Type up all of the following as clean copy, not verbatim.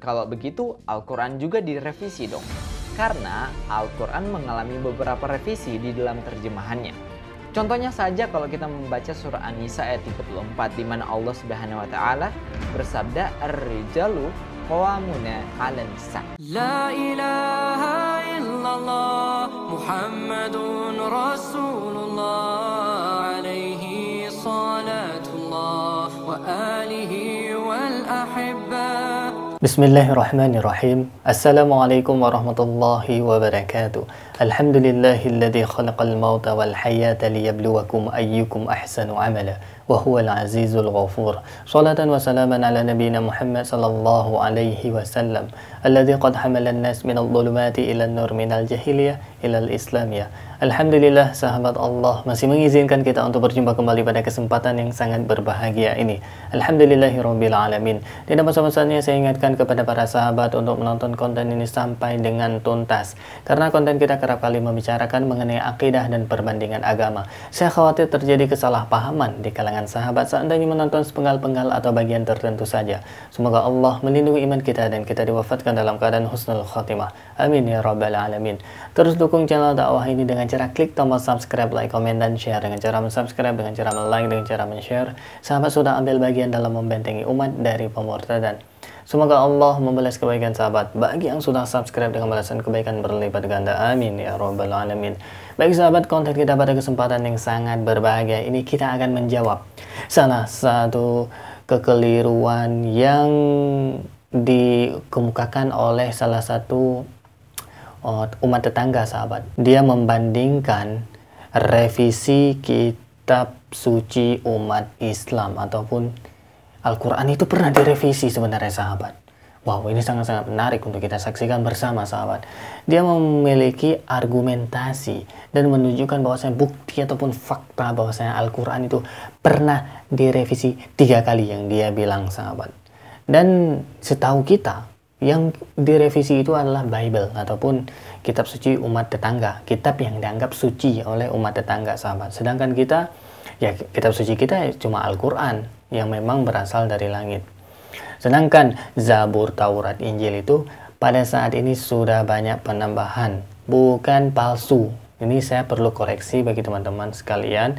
Kalau begitu, Al-Quran juga direvisi dong. Karena Al-Quran mengalami beberapa revisi di dalam terjemahannya. Contohnya saja kalau kita membaca surah An-Nisa ayat 34 di mana Allah Subhanahu wa taala bersabda ar-rijalu qawwamuna 'alan nisa. La ilaha illallah Muhammadun Rasulullah alaihi salatullah wa alihi wal ahibba. Bismillahirrahmanirrahim. Assalamualaikum warahmatullahi wabarakatuh. Alhamdulillahilladzi khalaqal mauta wal hayata liyabluwakum ayyukum ahsanu amala wa huwal azizul ghafur. Shalatan wa salaman ala nabiyyina Muhammad sallallahu alaihi wasallam alladzi qad hamala an-nas minadh dhulumati ila an-nur minal jahiliyah ila al-islamiyah. Alhamdulillah, sahabat Allah masih mengizinkan kita untuk berjumpa kembali pada kesempatan yang sangat berbahagia ini. Alhamdulillahirabbil alamin. Tidak bosan-bosannya saya ingatkan kepada para sahabat untuk menonton konten ini sampai dengan tuntas. Karena konten kita kerap kali membicarakan mengenai akidah dan perbandingan agama. Saya khawatir terjadi kesalahpahaman di kalangan sahabat seandainya menonton sepenggal-penggal atau bagian tertentu saja. Semoga Allah melindungi iman kita dan kita diwafatkan dalam keadaan husnul khatimah. Amin ya rabbal alamin. Terus dukung channel dakwah ini dengan cara klik tombol subscribe, like, komen, dan share. Dengan cara subscribe, dengan cara like, dengan cara share, sahabat sudah ambil bagian dalam membentengi umat dari pemurtadan. Semoga Allah membalas kebaikan sahabat bagi yang sudah subscribe dengan balasan kebaikan berlipat ganda. Amin ya rabbal alamin. Baik sahabat, konten kita pada kesempatan yang sangat berbahagia ini kita akan menjawab salah satu kekeliruan yang dikemukakan oleh salah satu umat tetangga sahabat. Dia membandingkan revisi kitab suci umat Islam ataupun Al-Quran itu pernah direvisi sebenarnya sahabat. Wow, ini sangat-sangat menarik untuk kita saksikan bersama sahabat. Dia memiliki argumentasi dan menunjukkan bahwasanya bukti ataupun fakta bahwasanya Al-Quran itu pernah direvisi 3 kali yang dia bilang sahabat. Dan setahu kita yang direvisi itu adalah Bible ataupun kitab suci umat tetangga, kitab yang dianggap suci oleh umat tetangga sahabat. Sedangkan kita, ya kitab suci kita cuma Al-Quran yang memang berasal dari langit. Sedangkan Zabur, Taurat, Injil itu pada saat ini sudah banyak penambahan, bukan palsu. Ini saya perlu koreksi bagi teman-teman sekalian.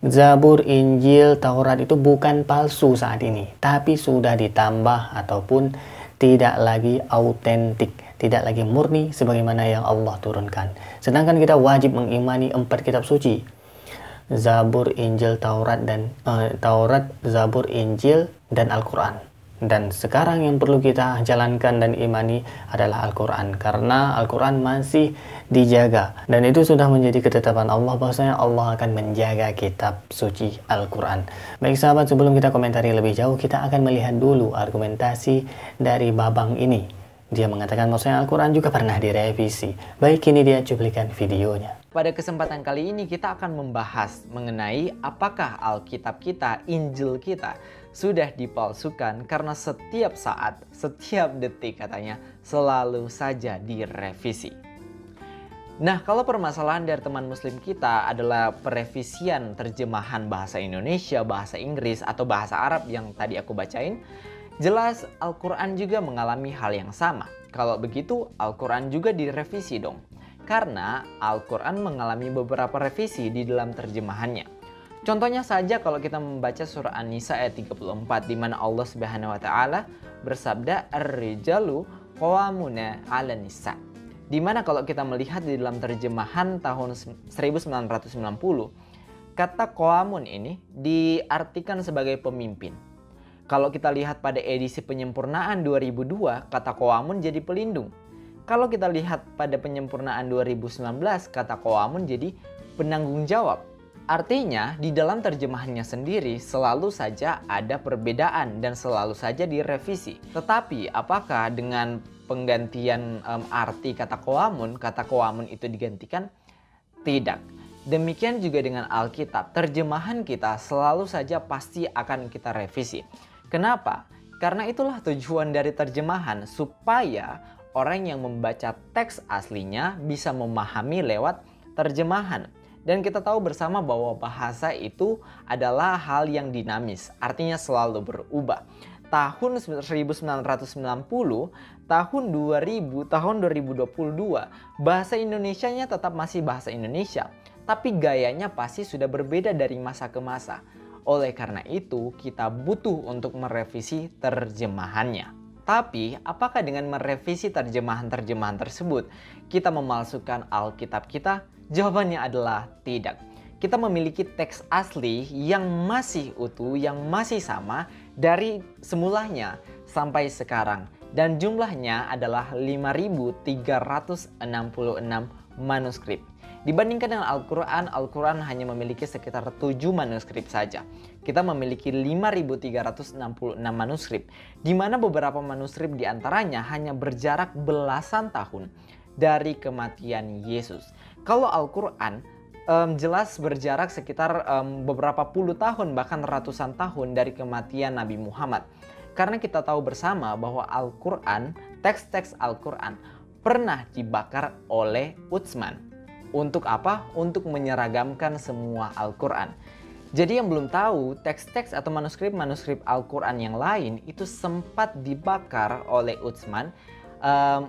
Zabur, Injil, Taurat itu bukan palsu saat ini, tapi sudah ditambah ataupun tidak lagi autentik, tidak lagi murni sebagaimana yang Allah turunkan. Sedangkan kita wajib mengimani 4 kitab suci. Zabur, Injil, Taurat, Zabur, Injil, dan Al-Quran. Dan sekarang yang perlu kita jalankan dan imani adalah Al-Quran. Karena Al-Quran masih dijaga. Dan itu sudah menjadi ketetapan Allah bahwasanya Allah akan menjaga kitab suci Al-Quran. Baik sahabat, sebelum kita komentari lebih jauh, kita akan melihat dulu argumentasi dari Babang ini. Dia mengatakan bahwasanya Al-Quran juga pernah direvisi. Baik, ini dia cuplikan videonya. Pada kesempatan kali ini kita akan membahas mengenai apakah Alkitab kita, Injil kita sudah dipalsukan karena setiap saat, setiap detik katanya selalu saja direvisi. Nah, kalau permasalahan dari teman muslim kita adalah perevisian terjemahan bahasa Indonesia, bahasa Inggris, atau bahasa Arab yang tadi aku bacain, jelas Al-Quran juga mengalami hal yang sama. Kalau begitu, Al-Quran juga direvisi dong. Karena Al-Quran mengalami beberapa revisi di dalam terjemahannya. Contohnya saja kalau kita membaca surah An-Nisa ayat 34 di mana Allah Subhanahu wa taala bersabda ar-rijalu qawwamuna 'alan nisa. Di mana kalau kita melihat di dalam terjemahan tahun 1990, kata qawamun ini diartikan sebagai pemimpin. Kalau kita lihat pada edisi penyempurnaan 2002, kata qawamun jadi pelindung. Kalau kita lihat pada penyempurnaan 2019, kata qawamun jadi penanggung jawab. Artinya di dalam terjemahannya sendiri selalu saja ada perbedaan dan selalu saja direvisi. Tetapi apakah dengan penggantian arti kata qawamun itu digantikan? Tidak. Demikian juga dengan Alkitab, terjemahan kita selalu saja pasti akan kita revisi. Kenapa? Karena itulah tujuan dari terjemahan, supaya orang yang membaca teks aslinya bisa memahami lewat terjemahan. Dan kita tahu bersama bahwa bahasa itu adalah hal yang dinamis, artinya selalu berubah. tahun 1990, tahun 2000, tahun 2022, bahasa Indonesianya tetap masih bahasa Indonesia, tapi gayanya pasti sudah berbeda dari masa ke masa. Oleh karena itu, kita butuh untuk merevisi terjemahannya. Tapi, apakah dengan merevisi terjemahan-terjemahan tersebut, kita memalsukan Alkitab kita? Jawabannya adalah tidak. Kita memiliki teks asli yang masih utuh, yang masih sama dari semulanya sampai sekarang. Dan jumlahnya adalah 5.366 manuskrip. Dibandingkan dengan Al-Quran, Al-Quran hanya memiliki sekitar 7 manuskrip saja. Kita memiliki 5.366 manuskrip, di mana beberapa manuskrip diantaranya hanya berjarak belasan tahun dari kematian Yesus. Kalau Al-Quran jelas berjarak sekitar beberapa puluh tahun, bahkan ratusan tahun dari kematian Nabi Muhammad. Karena kita tahu bersama bahwa Al-Quran, teks-teks Al-Quran pernah dibakar oleh Utsman. Untuk apa? Untuk menyeragamkan semua Al-Quran. Jadi yang belum tahu, teks-teks atau manuskrip-manuskrip Al-Quran yang lain itu sempat dibakar oleh Utsman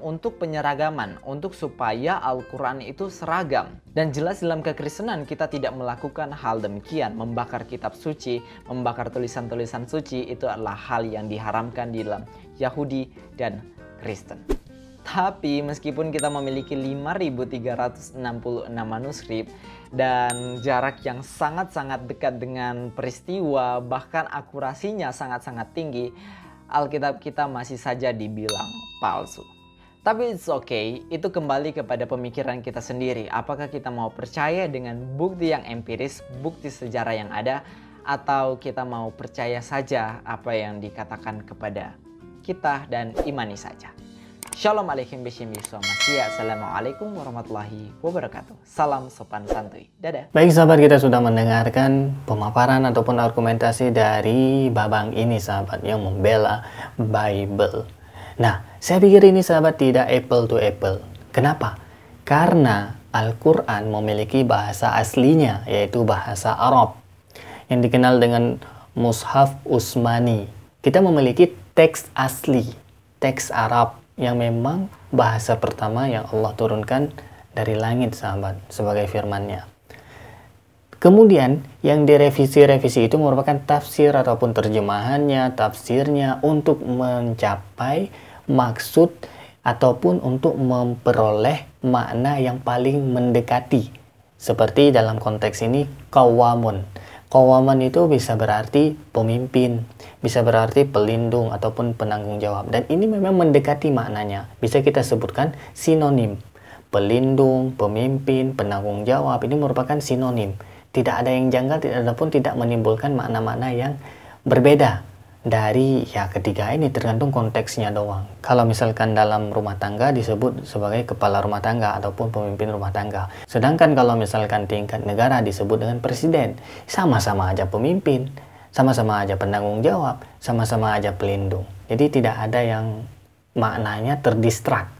untuk penyeragaman, untuk supaya Al-Quran itu seragam. Dan jelas dalam kekristenan kita tidak melakukan hal demikian. Membakar kitab suci, membakar tulisan-tulisan suci itu adalah hal yang diharamkan di dalam Yahudi dan Kristen. Tapi meskipun kita memiliki 5.366 manuskrip dan jarak yang sangat-sangat dekat dengan peristiwa, bahkan akurasinya sangat-sangat tinggi, Alkitab kita masih saja dibilang palsu. Tapi it's okay, itu kembali kepada pemikiran kita sendiri. Apakah kita mau percaya dengan bukti yang empiris, bukti sejarah yang ada, atau kita mau percaya saja apa yang dikatakan kepada kita dan imani saja. Shalom alaikum bishim yuswamasiya. Assalamualaikum warahmatullahi wabarakatuh. Salam sopan santuy. Dadah. Baik sahabat, kita sudah mendengarkan pemaparan ataupun argumentasi dari Babang ini sahabat yang membela Bible. Nah, saya pikir ini sahabat tidak apple to apple. Kenapa? Karena Al-Quran memiliki bahasa aslinya, yaitu bahasa Arab yang dikenal dengan Mushaf Utsmani. Kita memiliki teks asli, teks Arab yang memang bahasa pertama yang Allah turunkan dari langit sahabat sebagai firman-Nya. Kemudian yang direvisi-revisi itu merupakan tafsir ataupun terjemahannya, tafsirnya untuk mencapai maksud ataupun untuk memperoleh makna yang paling mendekati. Seperti dalam konteks ini qawamun. Qawaman itu bisa berarti pemimpin, bisa berarti pelindung ataupun penanggung jawab. Dan ini memang mendekati maknanya. Bisa kita sebutkan sinonim. Pelindung, pemimpin, penanggung jawab ini merupakan sinonim. Tidak ada yang janggal, tidak menimbulkan makna-makna yang berbeda dari ketiga ini, tergantung konteksnya doang. Kalau misalkan dalam rumah tangga disebut sebagai kepala rumah tangga ataupun pemimpin rumah tangga. Sedangkan kalau misalkan tingkat negara disebut dengan presiden, sama-sama aja pemimpin, sama-sama aja penanggung jawab, sama-sama aja pelindung. Jadi tidak ada yang maknanya terdistrak,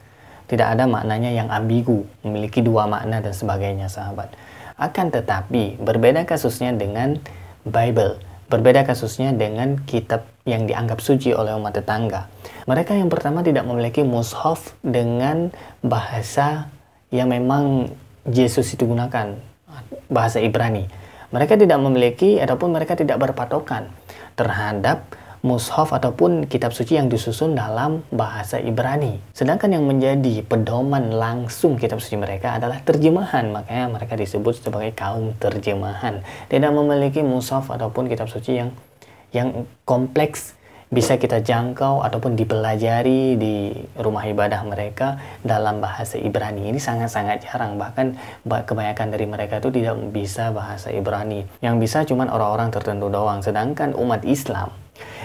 tidak ada maknanya yang ambigu, memiliki dua makna dan sebagainya sahabat. Akan tetapi berbeda kasusnya dengan Bible. Berbeda kasusnya dengan kitab yang dianggap suci oleh umat tetangga. Mereka yang pertama tidak memiliki mushaf dengan bahasa yang memang Yesus itu gunakan, bahasa Ibrani. Mereka tidak memiliki ataupun mereka tidak berpatokan terhadap mushaf ataupun kitab suci yang disusun dalam bahasa Ibrani. Sedangkan yang menjadi pedoman langsung kitab suci mereka adalah terjemahan. Makanya mereka disebut sebagai kaum terjemahan. Tidak memiliki mushaf ataupun kitab suci yang kompleks, bisa kita jangkau ataupun dipelajari di rumah ibadah mereka dalam bahasa Ibrani. Ini sangat-sangat jarang, bahkan kebanyakan dari mereka itu tidak bisa bahasa Ibrani. Yang bisa cuman orang-orang tertentu doang. Sedangkan umat Islam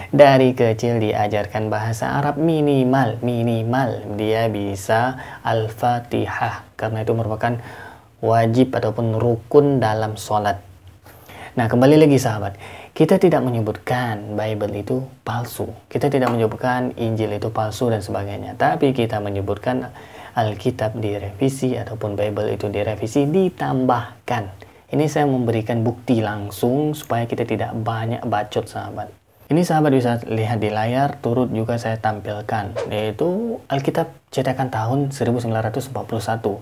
dari kecil diajarkan bahasa Arab minimal dia bisa Al-Fatihah, karena itu merupakan wajib ataupun rukun dalam sholat. Nah, kembali lagi sahabat, kita tidak menyebutkan Bible itu palsu, kita tidak menyebutkan Injil itu palsu dan sebagainya, tapi kita menyebutkan Alkitab direvisi ataupun Bible itu direvisi, ditambahkan. Ini saya memberikan bukti langsung supaya kita tidak banyak bacot sahabat. Ini sahabat bisa lihat di layar, turut juga saya tampilkan, yaitu Alkitab cetakan tahun 1941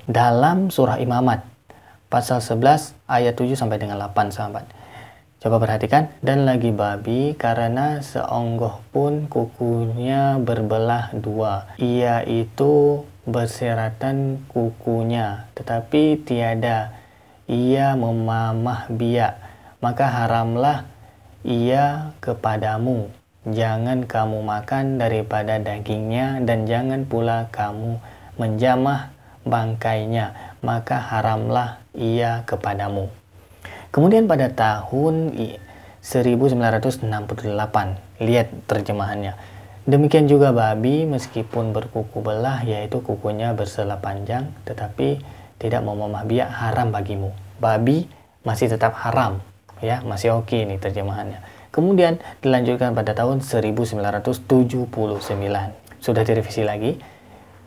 dalam surah Imamat, pasal 11 ayat 7 sampai dengan 8 sahabat. Coba perhatikan, dan lagi babi karena seonggoh pun kukunya berbelah dua, ia itu berseratan kukunya, tetapi tiada ia memamah biak, maka haramlah ia kepadamu, jangan kamu makan daripada dagingnya, dan jangan pula kamu menjamah bangkainya, maka haramlah ia kepadamu. Kemudian pada tahun 1968, lihat terjemahannya. Demikian juga babi meskipun berkuku belah, yaitu kukunya bersela panjang, tetapi tidak memamah biak, haram bagimu. Babi masih tetap haram. Ya, masih oke nih terjemahannya. Kemudian dilanjutkan pada tahun 1979. Sudah direvisi lagi.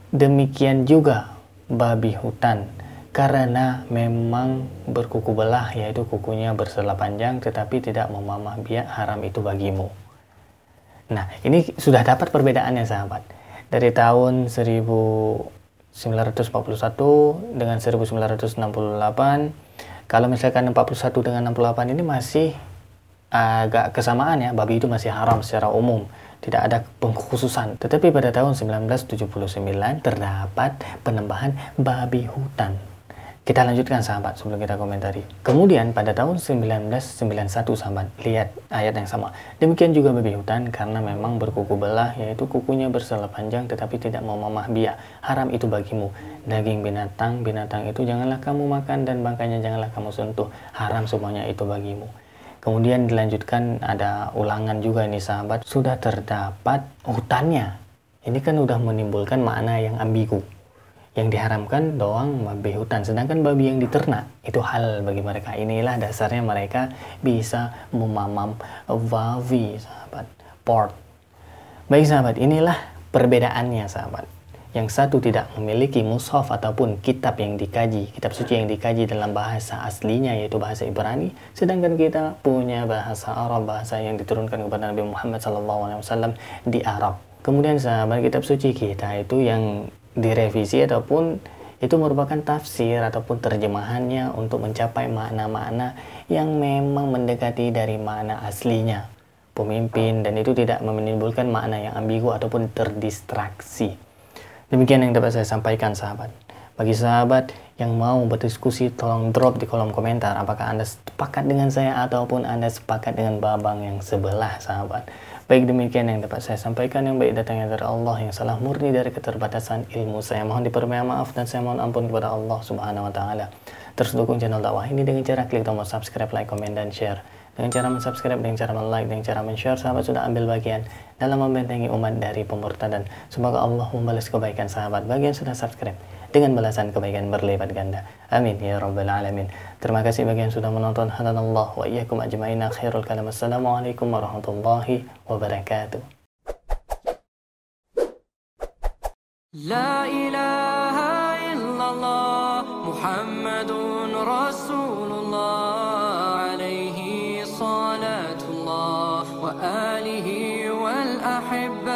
Demikian juga babi hutan karena memang berkuku belah, yaitu kukunya bersela panjang tetapi tidak memamah biak, haram itu bagimu. Nah, ini sudah dapat perbedaannya sahabat. Dari tahun 1941 dengan 1968. Kalau misalkan 41 dengan 68 ini masih agak kesamaan ya, babi itu masih haram secara umum, tidak ada pengkhususan. Tetapi pada tahun 1979 terdapat penambahan babi hutan. Kita lanjutkan sahabat sebelum kita komentari. Kemudian pada tahun 1991 sahabat, lihat ayat yang sama. Demikian juga babi hutan karena memang berkuku belah, yaitu kukunya bersela panjang tetapi tidak memamah biak, haram itu bagimu. Daging binatang itu janganlah kamu makan, dan bangkainya janganlah kamu sentuh, haram semuanya itu bagimu. Kemudian dilanjutkan ada ulangan juga ini sahabat, sudah terdapat hutannya. Ini kan udah menimbulkan makna yang ambigu. Yang diharamkan doang babi hutan, sedangkan babi yang diternak itu halal bagi mereka. Inilah dasarnya mereka bisa memamam babi sahabat, pork. Baik sahabat, inilah perbedaannya sahabat. Yang satu tidak memiliki mushaf ataupun kitab yang dikaji, kitab suci yang dikaji dalam bahasa aslinya yaitu bahasa Ibrani, sedangkan kita punya bahasa Arab, bahasa yang diturunkan kepada Nabi Muhammad SAW di Arab. Kemudian sahabat, kitab suci kita itu yang direvisi ataupun itu merupakan tafsir ataupun terjemahannya untuk mencapai makna-makna yang memang mendekati dari makna aslinya pemimpin, dan itu tidak menimbulkan makna yang ambigu ataupun terdistraksi. Demikian yang dapat saya sampaikan sahabat. Bagi sahabat yang mau berdiskusi, tolong drop di kolom komentar apakah Anda sepakat dengan saya ataupun Anda sepakat dengan babang yang sebelah sahabat. Baik, demikian yang dapat saya sampaikan, yang baik datangnya dari Allah, yang salah murni dari keterbatasan ilmu saya. Mohon dipermohon maaf dan saya mohon ampun kepada Allah Subhanahu wa taala. Terus dukung channel dakwah ini dengan cara klik tombol subscribe, like, komen, dan share. Dengan cara mensubscribe, dengan cara like, dengan cara men-share, sahabat sudah ambil bagian dalam membentengi umat dari pemurtadan. Semoga Allah membalas kebaikan sahabat bagi yang sudah subscribe dengan balasan kebaikan berlipat ganda. Amin ya rabbal alamin. Terima kasih bagi yang sudah menonton. Hadanallah wa iyyakum ajma'in. Khairul kalam. Assalamualaikum warahmatullahi wabarakatuh. La ilaha illallah Muhammadun Rasulullah alaihi salatullah wa alihi wal ahibba